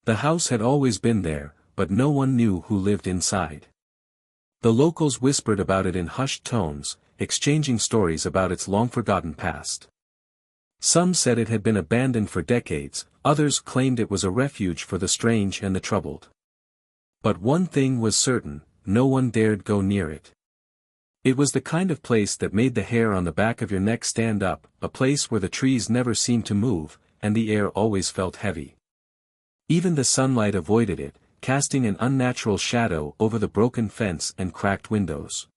The house had always been there, but no one knew who lived inside. The locals whispered about it in hushed tones, exchanging stories about its long-forgotten past. Some said it had been abandoned for decades, others claimed it was a refuge for the strange and the troubled. But one thing was certain, no one dared go near it. It was the kind of place that made the hair on the back of your neck stand up, a place where the trees never seemed to move, and the air always felt heavy. Even the sunlight avoided it, casting an unnatural shadow over the broken fence and cracked windows.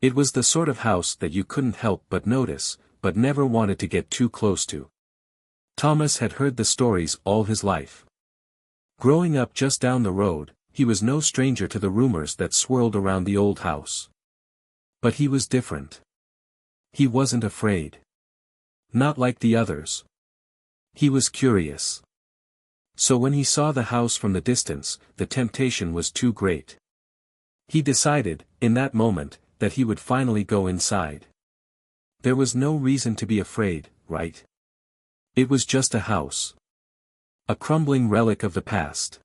It was the sort of house that you couldn't help but notice, but never wanted to get too close to. Thomas had heard the stories all his life. Growing up just down the road, he was no stranger to the rumors that swirled around the old house. But he was different. He wasn't afraid. Not like the others. He was curious. So when he saw the house from the distance, the temptation was too great. He decided, in that moment, that he would finally go inside. There was no reason to be afraid, right? It was just a house. A crumbling relic of the past.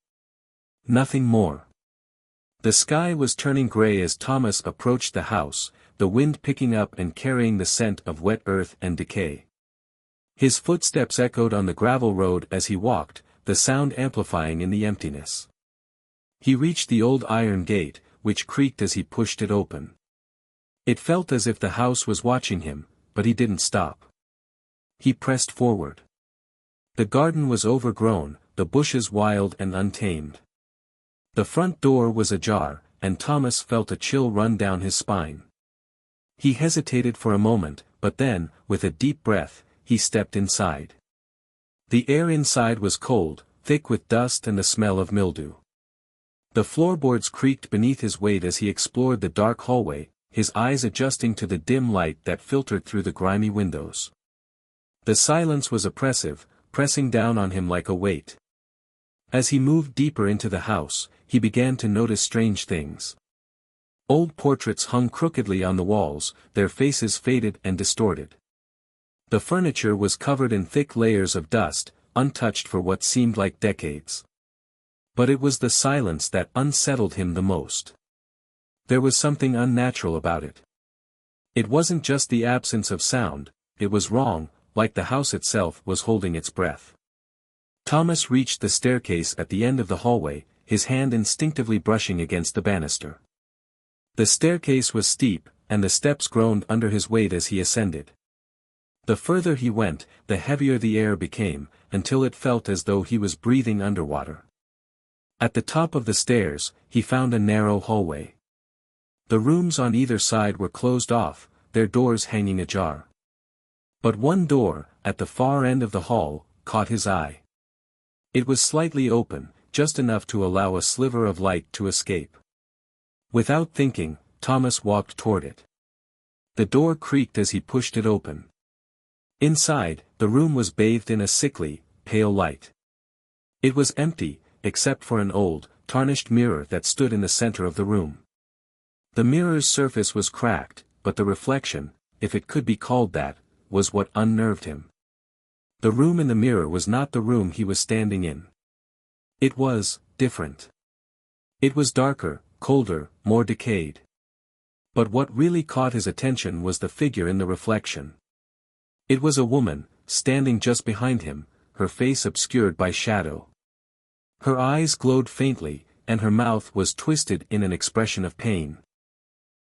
Nothing more. The sky was turning gray as Thomas approached the house, the wind picking up and carrying the scent of wet earth and decay. His footsteps echoed on the gravel road as he walked, the sound amplifying in the emptiness. He reached the old iron gate, which creaked as he pushed it open. It felt as if the house was watching him, but he didn't stop. He pressed forward. The garden was overgrown, the bushes wild and untamed. The front door was ajar, and Thomas felt a chill run down his spine. He hesitated for a moment, but then, with a deep breath, he stepped inside. The air inside was cold, thick with dust and the smell of mildew. The floorboards creaked beneath his weight as he explored the dark hallway, his eyes adjusting to the dim light that filtered through the grimy windows. The silence was oppressive, pressing down on him like a weight. As he moved deeper into the house, he began to notice strange things. Old portraits hung crookedly on the walls, their faces faded and distorted. The furniture was covered in thick layers of dust, untouched for what seemed like decades. But it was the silence that unsettled him the most. There was something unnatural about it. It wasn't just the absence of sound, it was wrong, like the house itself was holding its breath. Thomas reached the staircase at the end of the hallway, his hand instinctively brushing against the banister. The staircase was steep, and the steps groaned under his weight as he ascended. The further he went, the heavier the air became, until it felt as though he was breathing underwater. At the top of the stairs, he found a narrow hallway. The rooms on either side were closed off, their doors hanging ajar. But one door, at the far end of the hall, caught his eye. It was slightly open, just enough to allow a sliver of light to escape. Without thinking, Thomas walked toward it. The door creaked as he pushed it open. Inside, the room was bathed in a sickly, pale light. It was empty, except for an old, tarnished mirror that stood in the center of the room. The mirror's surface was cracked, but the reflection, if it could be called that, was what unnerved him. The room in the mirror was not the room he was standing in. It was different. It was darker, colder, more decayed. But what really caught his attention was the figure in the reflection. It was a woman, standing just behind him, her face obscured by shadow. Her eyes glowed faintly, and her mouth was twisted in an expression of pain.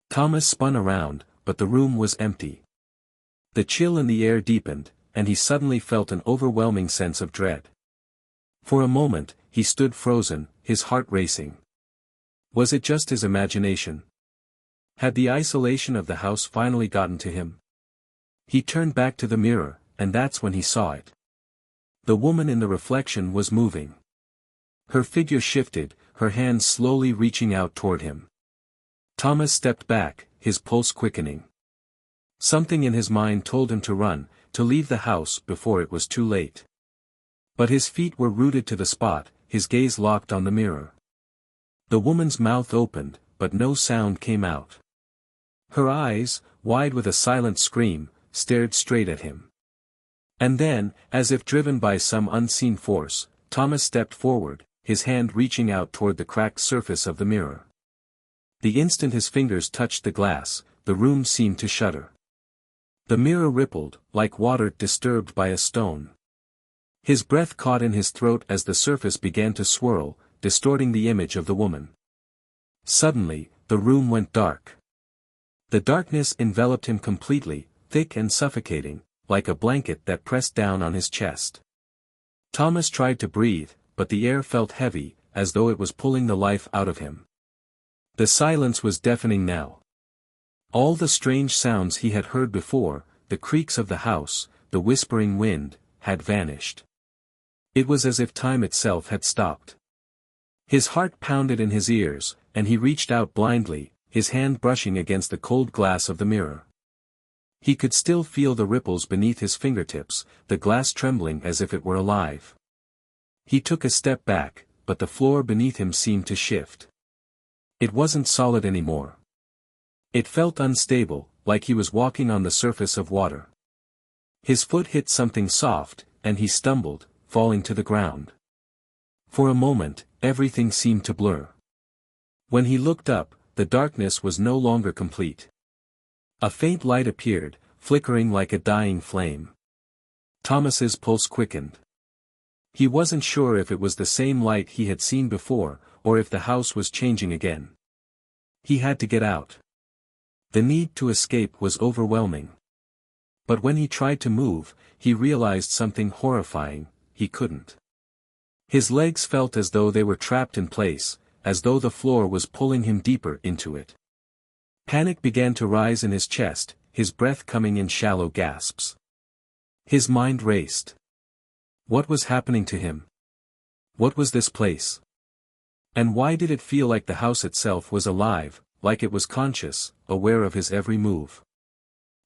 Thomas spun around, but the room was empty. The chill in the air deepened, and he suddenly felt an overwhelming sense of dread. For a moment, he stood frozen, his heart racing. Was it just his imagination? Had the isolation of the house finally gotten to him? He turned back to the mirror, and that's when he saw it. The woman in the reflection was moving. Her figure shifted, her hands slowly reaching out toward him. Thomas stepped back, his pulse quickening. Something in his mind told him to run, to leave the house before it was too late. But his feet were rooted to the spot, his gaze locked on the mirror. The woman's mouth opened, but no sound came out. Her eyes, wide with a silent scream, stared straight at him. And then, as if driven by some unseen force, Thomas stepped forward, his hand reaching out toward the cracked surface of the mirror. The instant his fingers touched the glass, the room seemed to shudder. The mirror rippled, like water disturbed by a stone. His breath caught in his throat as the surface began to swirl, distorting the image of the woman. Suddenly, the room went dark. The darkness enveloped him completely, thick and suffocating, like a blanket that pressed down on his chest. Thomas tried to breathe, but the air felt heavy, as though it was pulling the life out of him. The silence was deafening now. All the strange sounds he had heard before, the creaks of the house, the whispering wind, had vanished. It was as if time itself had stopped. His heart pounded in his ears, and he reached out blindly, his hand brushing against the cold glass of the mirror. He could still feel the ripples beneath his fingertips, the glass trembling as if it were alive. He took a step back, but the floor beneath him seemed to shift. It wasn't solid anymore. It felt unstable, like he was walking on the surface of water. His foot hit something soft, and he stumbled, falling to the ground. For a moment, everything seemed to blur. When he looked up, the darkness was no longer complete. A faint light appeared, flickering like a dying flame. Thomas's pulse quickened. He wasn't sure if it was the same light he had seen before, or if the house was changing again. He had to get out. The need to escape was overwhelming. But when he tried to move, he realized something horrifying: he couldn't. His legs felt as though they were trapped in place, as though the floor was pulling him deeper into it. Panic began to rise in his chest, his breath coming in shallow gasps. His mind raced. What was happening to him? What was this place? And why did it feel like the house itself was alive, like it was conscious, aware of his every move?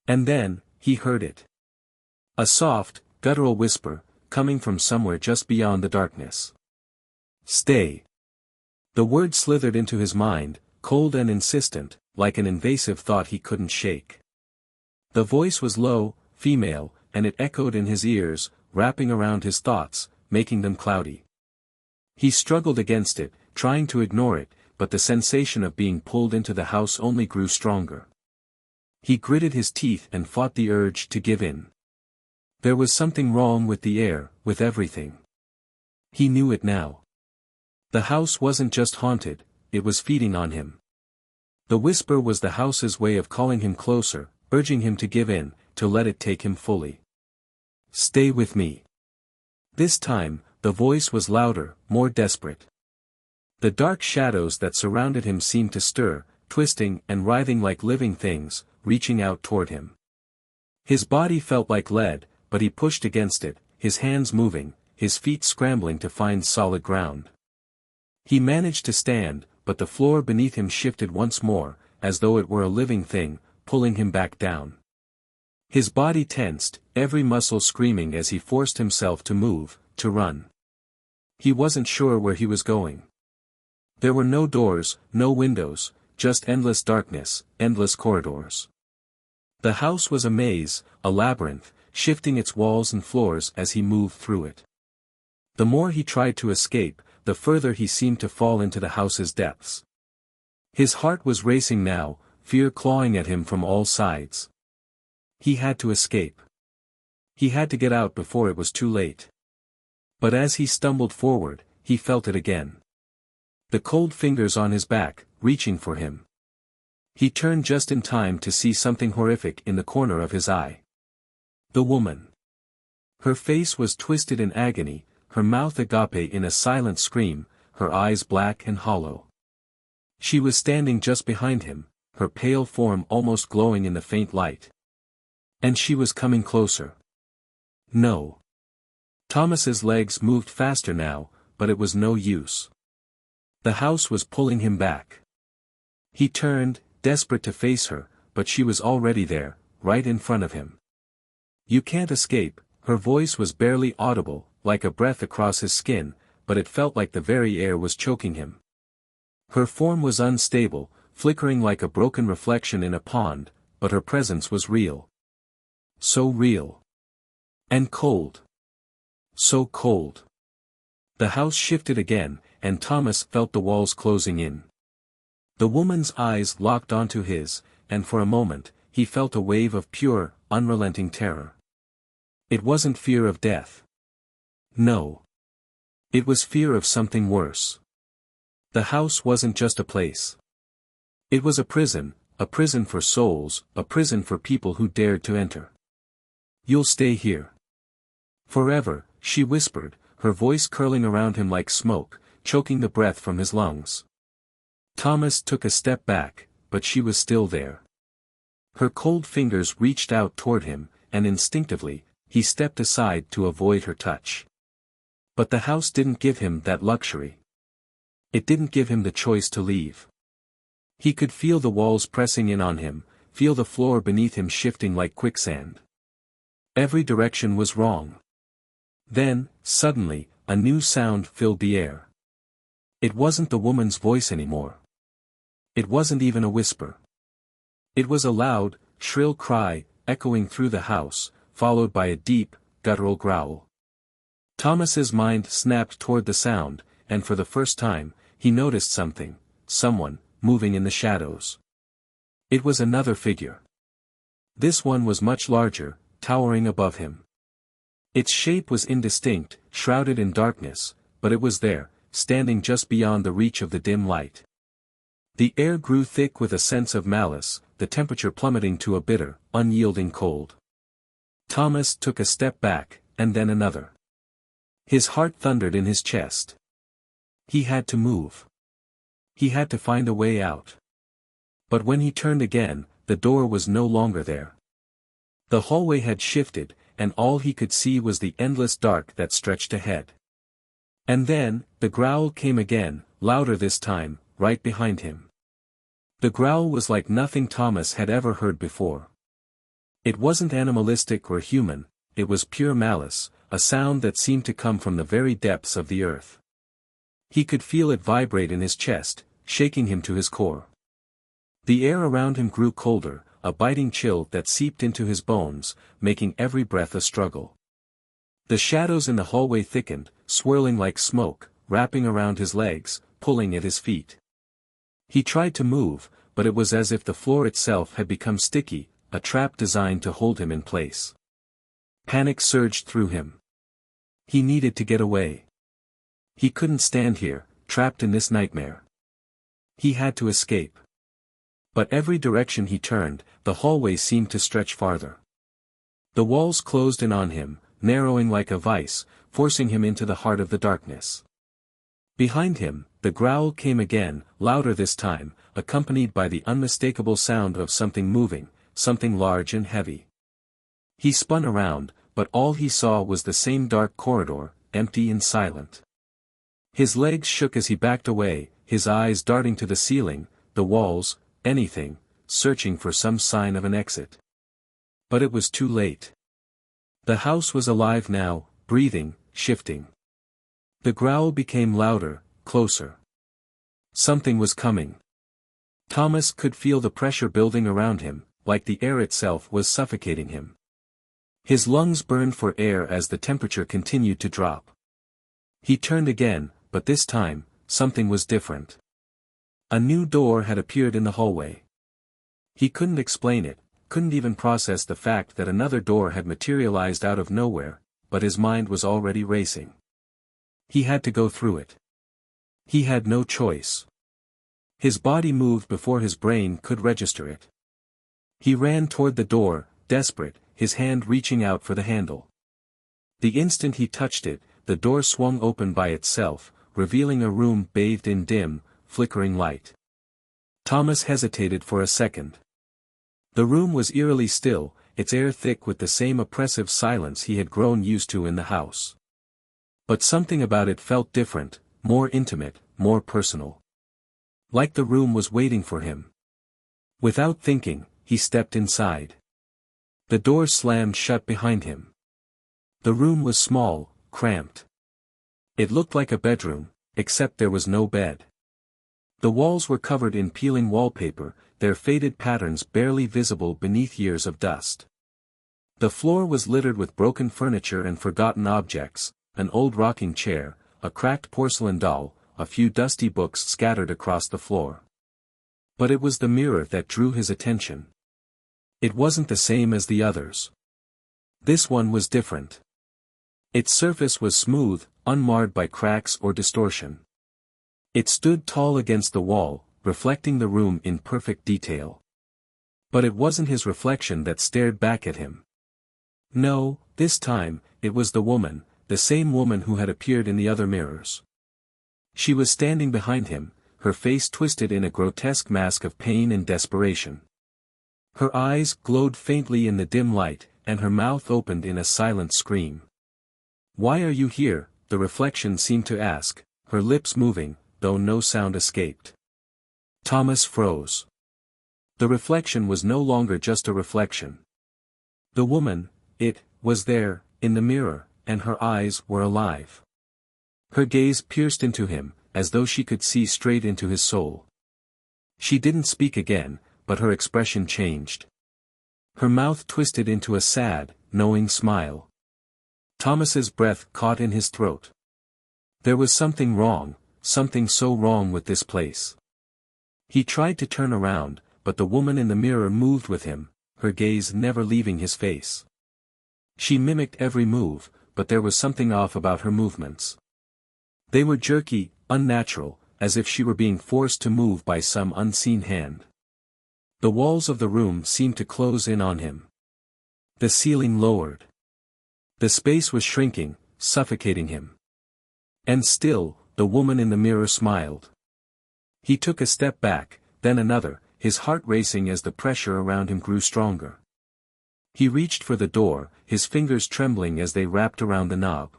And then, he heard it. A soft, guttural whisper, coming from somewhere just beyond the darkness. Stay. The word slithered into his mind, cold and insistent, like an invasive thought he couldn't shake. The voice was low, female, and it echoed in his ears, wrapping around his thoughts, making them cloudy. He struggled against it, trying to ignore it, but the sensation of being pulled into the house only grew stronger. He gritted his teeth and fought the urge to give in. There was something wrong with the air, with everything. He knew it now. The house wasn't just haunted, it was feeding on him. The whisper was the house's way of calling him closer, urging him to give in, to let it take him fully. Stay with me. This time, the voice was louder, more desperate. The dark shadows that surrounded him seemed to stir, twisting and writhing like living things, reaching out toward him. His body felt like lead, but he pushed against it, his hands moving, his feet scrambling to find solid ground. He managed to stand, but the floor beneath him shifted once more, as though it were a living thing, pulling him back down. His body tensed, every muscle screaming as he forced himself to move, to run. He wasn't sure where he was going. There were no doors, no windows, just endless darkness, endless corridors. The house was a maze, a labyrinth, shifting its walls and floors as he moved through it. The more he tried to escape, the further he seemed to fall into the house's depths. His heart was racing now, fear clawing at him from all sides. He had to escape. He had to get out before it was too late. But as he stumbled forward, he felt it again. The cold fingers on his back, reaching for him. He turned just in time to see something horrific in the corner of his eye. The woman. Her face was twisted in agony, her mouth agape in a silent scream, her eyes black and hollow. She was standing just behind him, her pale form almost glowing in the faint light. And she was coming closer. No. Thomas's legs moved faster now, but it was no use. The house was pulling him back. He turned, desperate to face her, but she was already there, right in front of him. You can't escape. Her voice was barely audible, like a breath across his skin, but it felt like the very air was choking him. Her form was unstable, flickering like a broken reflection in a pond, but her presence was real. So real. And cold. So cold. The house shifted again, and Thomas felt the walls closing in. The woman's eyes locked onto his, and for a moment, he felt a wave of pure, unrelenting terror. It wasn't fear of death. No. It was fear of something worse. The house wasn't just a place. It was a prison for souls, a prison for people who dared to enter. "You'll stay here. Forever," she whispered, her voice curling around him like smoke, choking the breath from his lungs. Thomas took a step back, but she was still there. Her cold fingers reached out toward him, and instinctively, he stepped aside to avoid her touch. But the house didn't give him that luxury. It didn't give him the choice to leave. He could feel the walls pressing in on him, feel the floor beneath him shifting like quicksand. Every direction was wrong. Then, suddenly, a new sound filled the air. It wasn't the woman's voice anymore. It wasn't even a whisper. It was a loud, shrill cry, echoing through the house, followed by a deep, guttural growl. Thomas's mind snapped toward the sound, and for the first time, he noticed someone, moving in the shadows. It was another figure. This one was much larger, towering above him. Its shape was indistinct, shrouded in darkness, but it was there, standing just beyond the reach of the dim light. The air grew thick with a sense of malice, the temperature plummeting to a bitter, unyielding cold. Thomas took a step back, and then another. His heart thundered in his chest. He had to move. He had to find a way out. But when he turned again, the door was no longer there. The hallway had shifted, and all he could see was the endless dark that stretched ahead. And then, the growl came again, louder this time, right behind him. The growl was like nothing Thomas had ever heard before. It wasn't animalistic or human, it was pure malice, a sound that seemed to come from the very depths of the earth. He could feel it vibrate in his chest, shaking him to his core. The air around him grew colder, a biting chill that seeped into his bones, making every breath a struggle. The shadows in the hallway thickened, swirling like smoke, wrapping around his legs, pulling at his feet. He tried to move, but it was as if the floor itself had become sticky, a trap designed to hold him in place. Panic surged through him. He needed to get away. He couldn't stand here, trapped in this nightmare. He had to escape. But every direction he turned, the hallway seemed to stretch farther. The walls closed in on him, narrowing like a vice, forcing him into the heart of the darkness. Behind him, the growl came again, louder this time, accompanied by the unmistakable sound of something moving, something large and heavy. He spun around, but all he saw was the same dark corridor, empty and silent. His legs shook as he backed away, his eyes darting to the ceiling, the walls, anything, searching for some sign of an exit. But it was too late. The house was alive now, breathing, shifting. The growl became louder, closer. Something was coming. Thomas could feel the pressure building around him, like the air itself was suffocating him. His lungs burned for air as the temperature continued to drop. He turned again, but this time, something was different. A new door had appeared in the hallway. He couldn't explain it, couldn't even process the fact that another door had materialized out of nowhere, but his mind was already racing. He had to go through it. He had no choice. His body moved before his brain could register it. He ran toward the door, desperate, his hand reaching out for the handle. The instant he touched it, the door swung open by itself, revealing a room bathed in dim, flickering light. Thomas hesitated for a second. The room was eerily still, its air thick with the same oppressive silence he had grown used to in the house. But something about it felt different, more intimate, more personal. Like the room was waiting for him. Without thinking, he stepped inside. The door slammed shut behind him. The room was small, cramped. It looked like a bedroom, except there was no bed. The walls were covered in peeling wallpaper, their faded patterns barely visible beneath years of dust. The floor was littered with broken furniture and forgotten objects, an old rocking chair, a cracked porcelain doll, a few dusty books scattered across the floor. But it was the mirror that drew his attention. It wasn't the same as the others. This one was different. Its surface was smooth, unmarred by cracks or distortion. It stood tall against the wall, reflecting the room in perfect detail. But it wasn't his reflection that stared back at him. No, this time, it was the woman, the same woman who had appeared in the other mirrors. She was standing behind him, her face twisted in a grotesque mask of pain and desperation. Her eyes glowed faintly in the dim light, and her mouth opened in a silent scream. "Why are you here?" the reflection seemed to ask, her lips moving, though no sound escaped. Thomas froze. The reflection was no longer just a reflection. The woman, was there, in the mirror, and her eyes were alive. Her gaze pierced into him, as though she could see straight into his soul. She didn't speak again, but her expression changed. Her mouth twisted into a sad, knowing smile. Thomas's breath caught in his throat. There was something wrong, something so wrong with this place. He tried to turn around, but the woman in the mirror moved with him, her gaze never leaving his face. She mimicked every move, but there was something off about her movements. They were jerky, unnatural, as if she were being forced to move by some unseen hand. The walls of the room seemed to close in on him. The ceiling lowered. The space was shrinking, suffocating him. And still, the woman in the mirror smiled. He took a step back, then another, his heart racing as the pressure around him grew stronger. He reached for the door, his fingers trembling as they wrapped around the knob.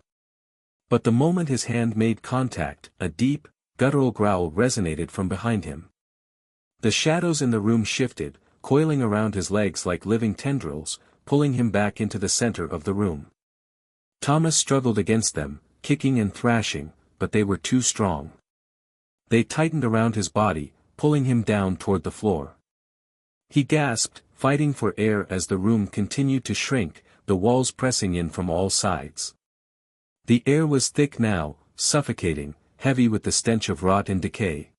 But the moment his hand made contact, a deep, guttural growl resonated from behind him. The shadows in the room shifted, coiling around his legs like living tendrils, pulling him back into the center of the room. Thomas struggled against them, kicking and thrashing, but they were too strong. They tightened around his body, pulling him down toward the floor. He gasped, fighting for air as the room continued to shrink, the walls pressing in from all sides. The air was thick now, suffocating, heavy with the stench of rot and decay.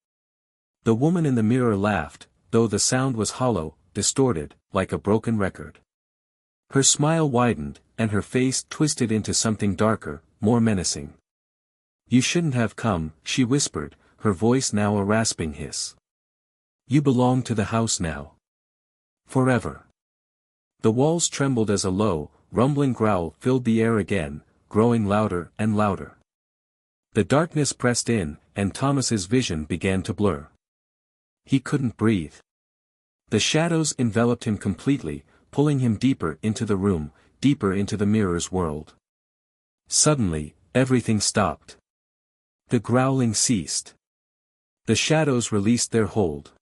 The woman in the mirror laughed, though the sound was hollow, distorted, like a broken record. Her smile widened, and her face twisted into something darker, more menacing. "You shouldn't have come," she whispered, her voice now a rasping hiss. "You belong to the house now. Forever." The walls trembled as a low, rumbling growl filled the air again, growing louder and louder. The darkness pressed in, and Thomas's vision began to blur. He couldn't breathe. The shadows enveloped him completely, pulling him deeper into the room, deeper into the mirror's world. Suddenly, everything stopped. The growling ceased. The shadows released their hold.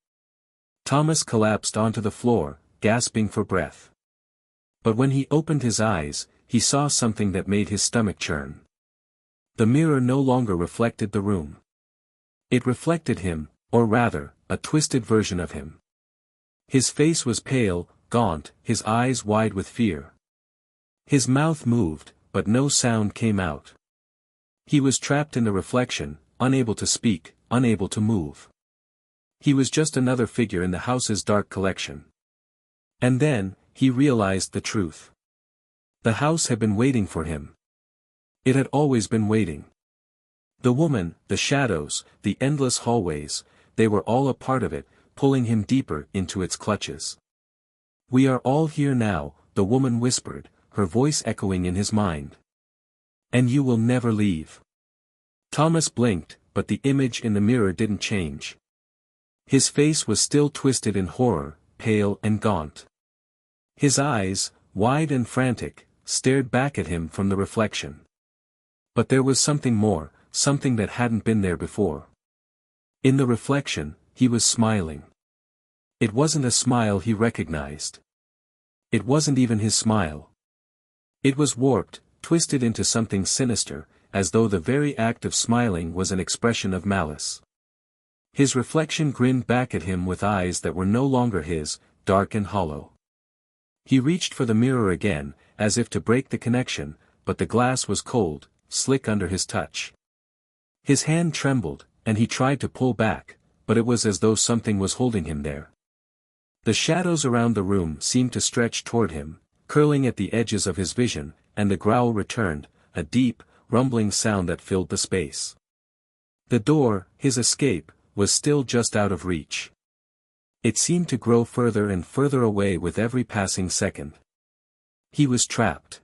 Thomas collapsed onto the floor, gasping for breath. But when he opened his eyes, he saw something that made his stomach churn. The mirror no longer reflected the room. It reflected him, or rather, a twisted version of him. His face was pale, gaunt, his eyes wide with fear. His mouth moved, but no sound came out. He was trapped in the reflection, unable to speak, unable to move. He was just another figure in the house's dark collection. And then, he realized the truth. The house had been waiting for him. It had always been waiting. The woman, the shadows, the endless hallways, they were all a part of it, pulling him deeper into its clutches. "We are all here now," the woman whispered, her voice echoing in his mind. "And you will never leave." Thomas blinked, but the image in the mirror didn't change. His face was still twisted in horror, pale and gaunt. His eyes, wide and frantic, stared back at him from the reflection. But there was something more, something that hadn't been there before. In the reflection, he was smiling. It wasn't a smile he recognized. It wasn't even his smile. It was warped, twisted into something sinister, as though the very act of smiling was an expression of malice. His reflection grinned back at him with eyes that were no longer his, dark and hollow. He reached for the mirror again, as if to break the connection, but the glass was cold, slick under his touch. His hand trembled, and he tried to pull back, but it was as though something was holding him there. The shadows around the room seemed to stretch toward him, curling at the edges of his vision, and the growl returned, a deep, rumbling sound that filled the space. The door, his escape, was still just out of reach. It seemed to grow further and further away with every passing second. He was trapped.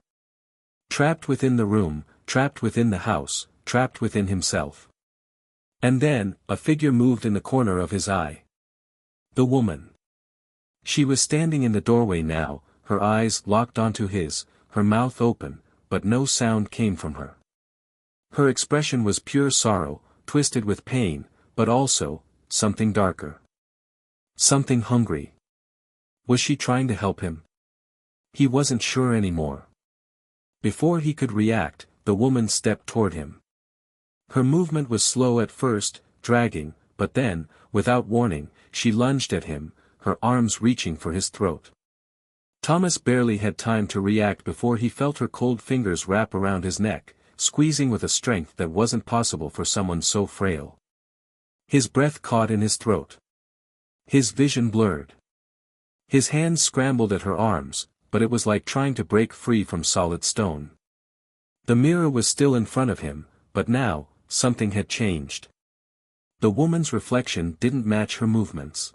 Trapped within the room, trapped within the house, trapped within himself. And then, a figure moved in the corner of his eye. The woman. She was standing in the doorway now, her eyes locked onto his, her mouth open, but no sound came from her. Her expression was pure sorrow, twisted with pain, but also, something darker. Something hungry. Was she trying to help him? He wasn't sure anymore. Before he could react, the woman stepped toward him. Her movement was slow at first, dragging, but then, without warning, she lunged at him, her arms reaching for his throat. Thomas barely had time to react before he felt her cold fingers wrap around his neck, squeezing with a strength that wasn't possible for someone so frail. His breath caught in his throat. His vision blurred. His hands scrambled at her arms, but it was like trying to break free from solid stone. The mirror was still in front of him, but now, something had changed. The woman's reflection didn't match her movements.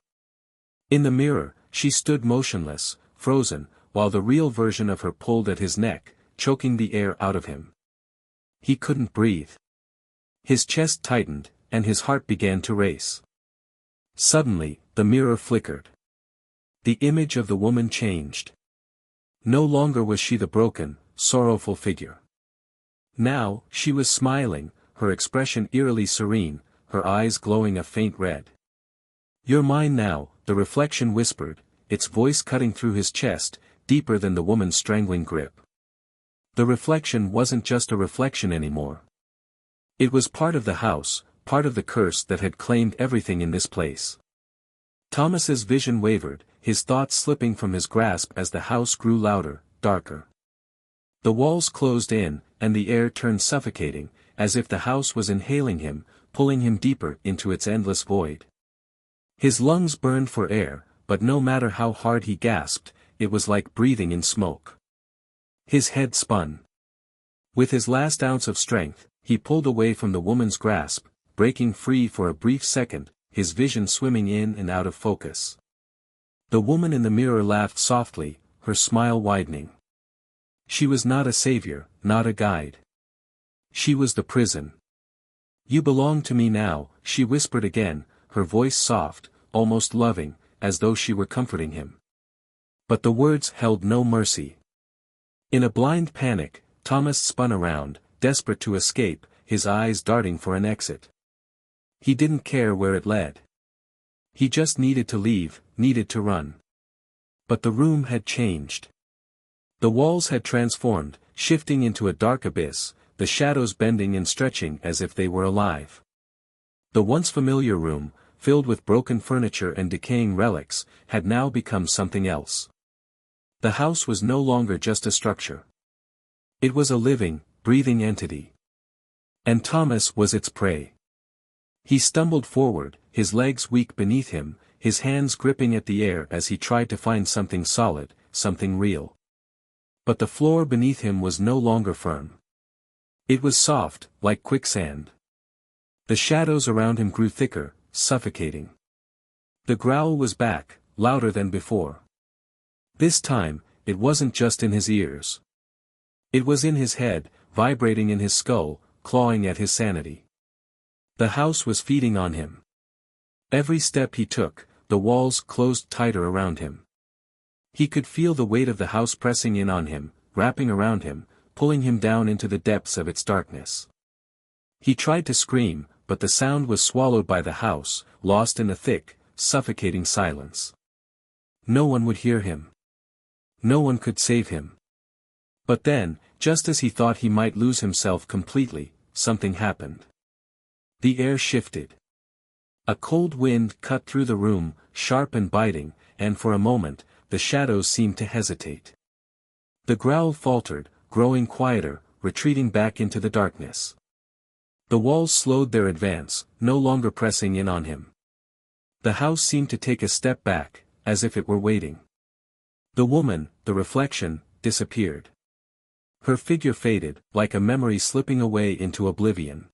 In the mirror, she stood motionless, frozen, while the real version of her pulled at his neck, choking the air out of him. He couldn't breathe. His chest tightened, and his heart began to race. Suddenly, the mirror flickered. The image of the woman changed. No longer was she the broken, sorrowful figure. Now, she was smiling, her expression eerily serene, her eyes glowing a faint red. "You're mine now," the reflection whispered, its voice cutting through his chest, deeper than the woman's strangling grip. The reflection wasn't just a reflection anymore. It was part of the house, part of the curse that had claimed everything in this place. Thomas's vision wavered, his thoughts slipping from his grasp as the house grew louder, darker. The walls closed in, and the air turned suffocating, as if the house was inhaling him, pulling him deeper into its endless void. His lungs burned for air, but no matter how hard he gasped, it was like breathing in smoke. His head spun. With his last ounce of strength, he pulled away from the woman's grasp, breaking free for a brief second, his vision swimming in and out of focus. The woman in the mirror laughed softly, her smile widening. She was not a savior, not a guide. She was the prison. "You belong to me now," she whispered again, her voice soft, almost loving, as though she were comforting him. But the words held no mercy. In a blind panic, Thomas spun around, desperate to escape, his eyes darting for an exit. He didn't care where it led. He just needed to leave, needed to run. But the room had changed. The walls had transformed, shifting into a dark abyss, the shadows bending and stretching as if they were alive. The once familiar room, filled with broken furniture and decaying relics, had now become something else. The house was no longer just a structure. It was a living, breathing entity. And Thomas was its prey. He stumbled forward, his legs weak beneath him, his hands gripping at the air as he tried to find something solid, something real. But the floor beneath him was no longer firm. It was soft, like quicksand. The shadows around him grew thicker, suffocating. The growl was back, louder than before. This time, it wasn't just in his ears. It was in his head, vibrating in his skull, clawing at his sanity. The house was feeding on him. Every step he took, the walls closed tighter around him. He could feel the weight of the house pressing in on him, wrapping around him, pulling him down into the depths of its darkness. He tried to scream, but the sound was swallowed by the house, lost in a thick, suffocating silence. No one would hear him. No one could save him. But then, just as he thought he might lose himself completely, something happened. The air shifted. A cold wind cut through the room, sharp and biting, and for a moment, the shadows seemed to hesitate. The growl faltered, growing quieter, retreating back into the darkness. The walls slowed their advance, no longer pressing in on him. The house seemed to take a step back, as if it were waiting. The woman, the reflection, disappeared. Her figure faded, like a memory slipping away into oblivion.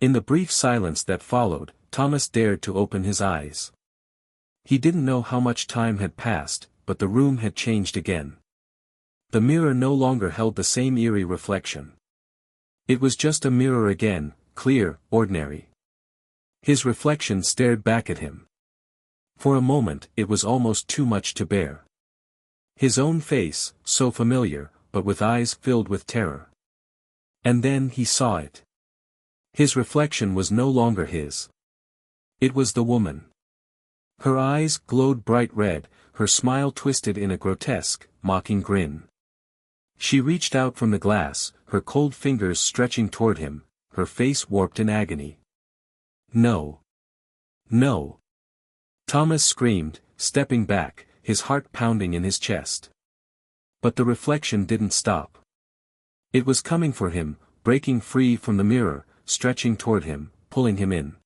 In the brief silence that followed, Thomas dared to open his eyes. He didn't know how much time had passed, but the room had changed again. The mirror no longer held the same eerie reflection. It was just a mirror again, clear, ordinary. His reflection stared back at him. For a moment it was almost too much to bear. His own face, so familiar, but with eyes filled with terror. And then he saw it. His reflection was no longer his. It was the woman. Her eyes glowed bright red, her smile twisted in a grotesque, mocking grin. She reached out from the glass, her cold fingers stretching toward him, her face warped in agony. No. No. Thomas screamed, stepping back, his heart pounding in his chest. But the reflection didn't stop. It was coming for him, breaking free from the mirror, stretching toward him, pulling him in.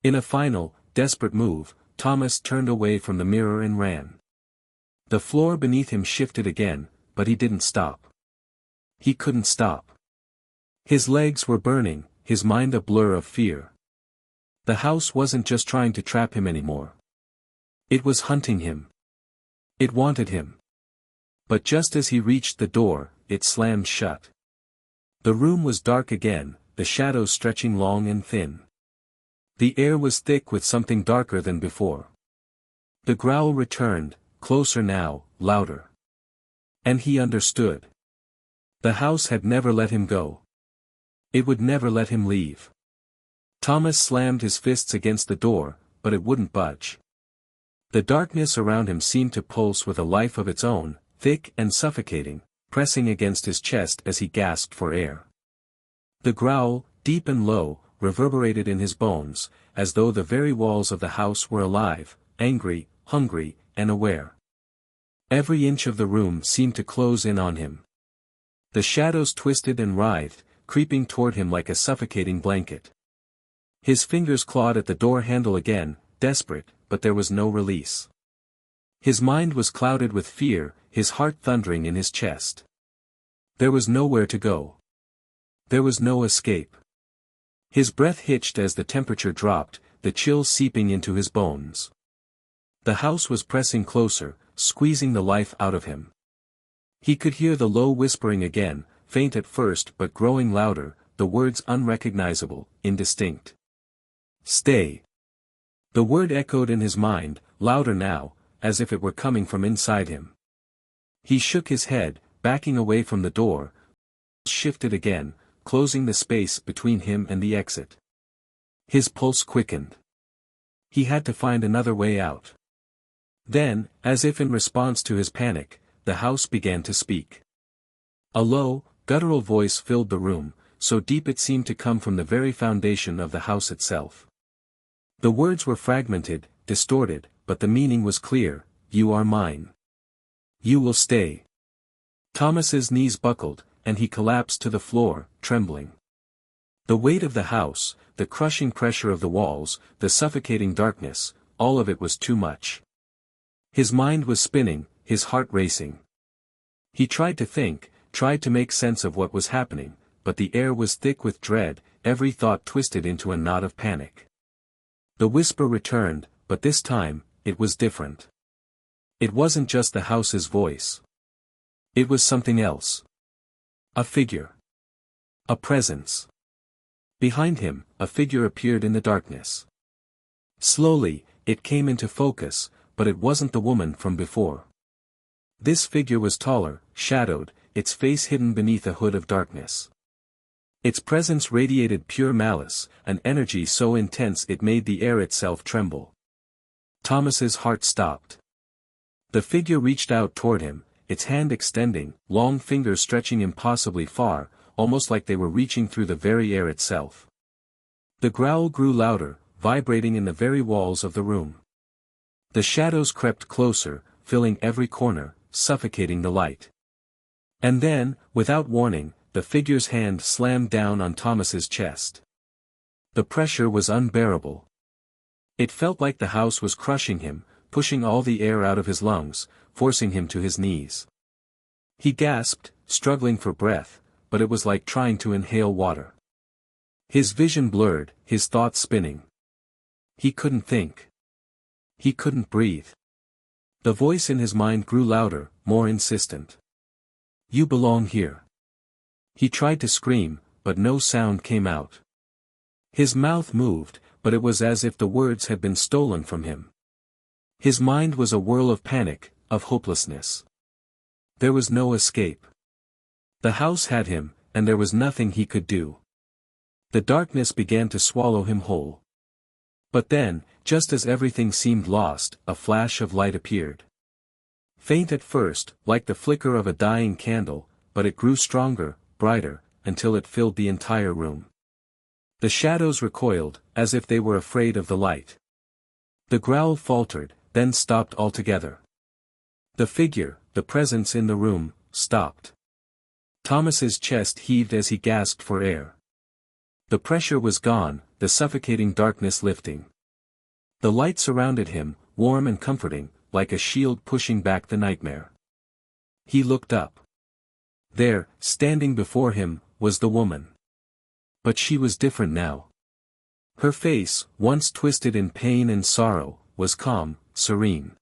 In a final, desperate move, Thomas turned away from the mirror and ran. The floor beneath him shifted again, but he didn't stop. He couldn't stop. His legs were burning, his mind a blur of fear. The house wasn't just trying to trap him anymore. It was hunting him. It wanted him. But just as he reached the door, it slammed shut. The room was dark again, the shadows stretching long and thin. The air was thick with something darker than before. The growl returned, closer now, louder. And he understood. The house had never let him go. It would never let him leave. Thomas slammed his fists against the door, but it wouldn't budge. The darkness around him seemed to pulse with a life of its own, thick and suffocating, pressing against his chest as he gasped for air. The growl, deep and low, reverberated in his bones, as though the very walls of the house were alive, angry, hungry, and aware. Every inch of the room seemed to close in on him. The shadows twisted and writhed, creeping toward him like a suffocating blanket. His fingers clawed at the door handle again, desperate, but there was no release. His mind was clouded with fear, his heart thundering in his chest. There was nowhere to go. There was no escape. His breath hitched as the temperature dropped, the chill seeping into his bones. The house was pressing closer, squeezing the life out of him. He could hear the low whispering again, faint at first but growing louder, the words unrecognizable, indistinct. Stay. The word echoed in his mind, louder now, as if it were coming from inside him. He shook his head, backing away from the door, shifted again, closing the space between him and the exit. His pulse quickened. He had to find another way out. Then, as if in response to his panic, the house began to speak. A low, guttural voice filled the room, so deep it seemed to come from the very foundation of the house itself. The words were fragmented, distorted, but the meaning was clear: you are mine. You will stay. Thomas's knees buckled, and he collapsed to the floor, trembling. The weight of the house, the crushing pressure of the walls, the suffocating darkness, all of it was too much. His mind was spinning, his heart racing. He tried to think, tried to make sense of what was happening, but the air was thick with dread, every thought twisted into a knot of panic. The whisper returned, but this time, it was different. It wasn't just the house's voice. It was something else. A figure. A presence. Behind him, a figure appeared in the darkness. Slowly, it came into focus, but it wasn't the woman from before. This figure was taller, shadowed, its face hidden beneath a hood of darkness. Its presence radiated pure malice, an energy so intense it made the air itself tremble. Thomas's heart stopped. The figure reached out toward him, its hand extending, long fingers stretching impossibly far, almost like they were reaching through the very air itself. The growl grew louder, vibrating in the very walls of the room. The shadows crept closer, filling every corner, suffocating the light. And then, without warning, the figure's hand slammed down on Thomas's chest. The pressure was unbearable. It felt like the house was crushing him, pushing all the air out of his lungs, forcing him to his knees. He gasped, struggling for breath, but it was like trying to inhale water. His vision blurred, his thoughts spinning. He couldn't think. He couldn't breathe. The voice in his mind grew louder, more insistent. "You belong here." He tried to scream, but no sound came out. His mouth moved, but it was as if the words had been stolen from him. His mind was a whirl of panic, of hopelessness. There was no escape. The house had him, and there was nothing he could do. The darkness began to swallow him whole. But then, just as everything seemed lost, a flash of light appeared. Faint at first, like the flicker of a dying candle, but it grew stronger, brighter, until it filled the entire room. The shadows recoiled, as if they were afraid of the light. The growl faltered, then stopped altogether. The figure, the presence in the room, stopped. Thomas's chest heaved as he gasped for air. The pressure was gone, the suffocating darkness lifting. The light surrounded him, warm and comforting, like a shield pushing back the nightmare. He looked up. There, standing before him, was the woman. But she was different now. Her face, once twisted in pain and sorrow, was calm, serene.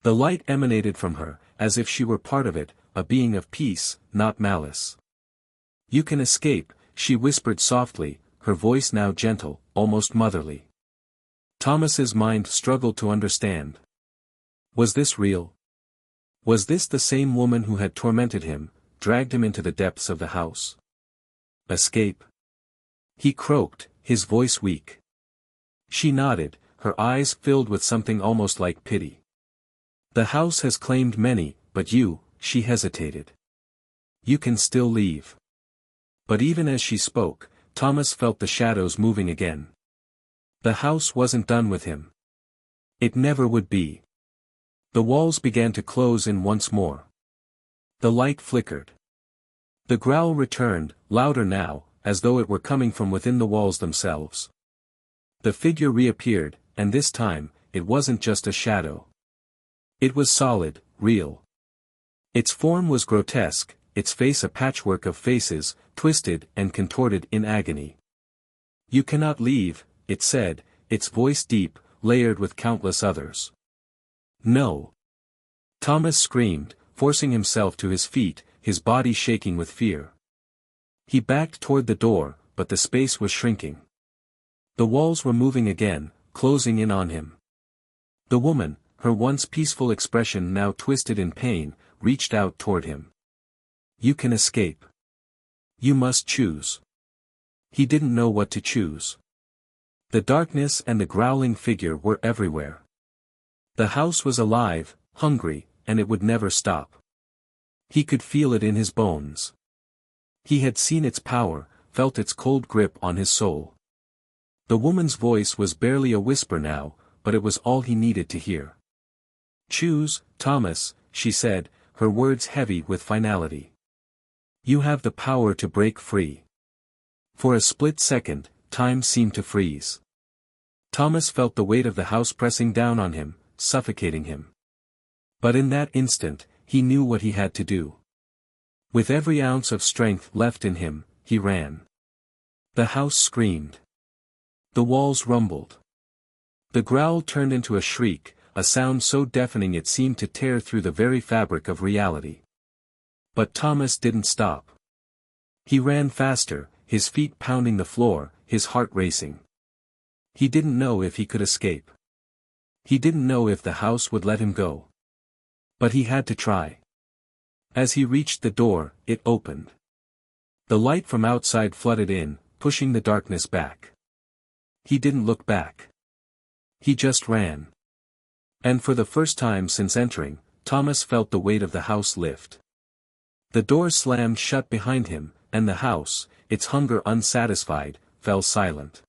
The light emanated from her, as if she were part of it, a being of peace, not malice. "You can escape," she whispered softly, her voice now gentle, almost motherly. Thomas's mind struggled to understand. Was this real? Was this the same woman who had tormented him, dragged him into the depths of the house? Escape? He croaked, his voice weak. She nodded, her eyes filled with something almost like pity. "The house has claimed many, but you," she hesitated. "You can still leave." But even as she spoke, Thomas felt the shadows moving again. The house wasn't done with him. It never would be. The walls began to close in once more. The light flickered. The growl returned, louder now, as though it were coming from within the walls themselves. The figure reappeared, and this time, it wasn't just a shadow. It was solid, real. Its form was grotesque, its face a patchwork of faces, twisted and contorted in agony. "You cannot leave," it said, its voice deep, layered with countless others. "No." Thomas screamed, forcing himself to his feet, his body shaking with fear. He backed toward the door, but the space was shrinking. The walls were moving again, closing in on him. The woman, her once peaceful expression now twisted in pain, reached out toward him. "You can escape. You must choose." He didn't know what to choose. The darkness and the growling figure were everywhere. The house was alive, hungry, and it would never stop. He could feel it in his bones. He had seen its power, felt its cold grip on his soul. The woman's voice was barely a whisper now, but it was all he needed to hear. "Choose, Thomas," she said, her words heavy with finality. "You have the power to break free." For a split second, time seemed to freeze. Thomas felt the weight of the house pressing down on him, suffocating him. But in that instant, he knew what he had to do. With every ounce of strength left in him, he ran. The house screamed. The walls rumbled. The growl turned into a shriek, a sound so deafening it seemed to tear through the very fabric of reality. But Thomas didn't stop. He ran faster, his feet pounding the floor, his heart racing. He didn't know if he could escape. He didn't know if the house would let him go. But he had to try. As he reached the door, it opened. The light from outside flooded in, pushing the darkness back. He didn't look back. He just ran. And for the first time since entering, Thomas felt the weight of the house lift. The door slammed shut behind him, and the house, its hunger unsatisfied, fell silent.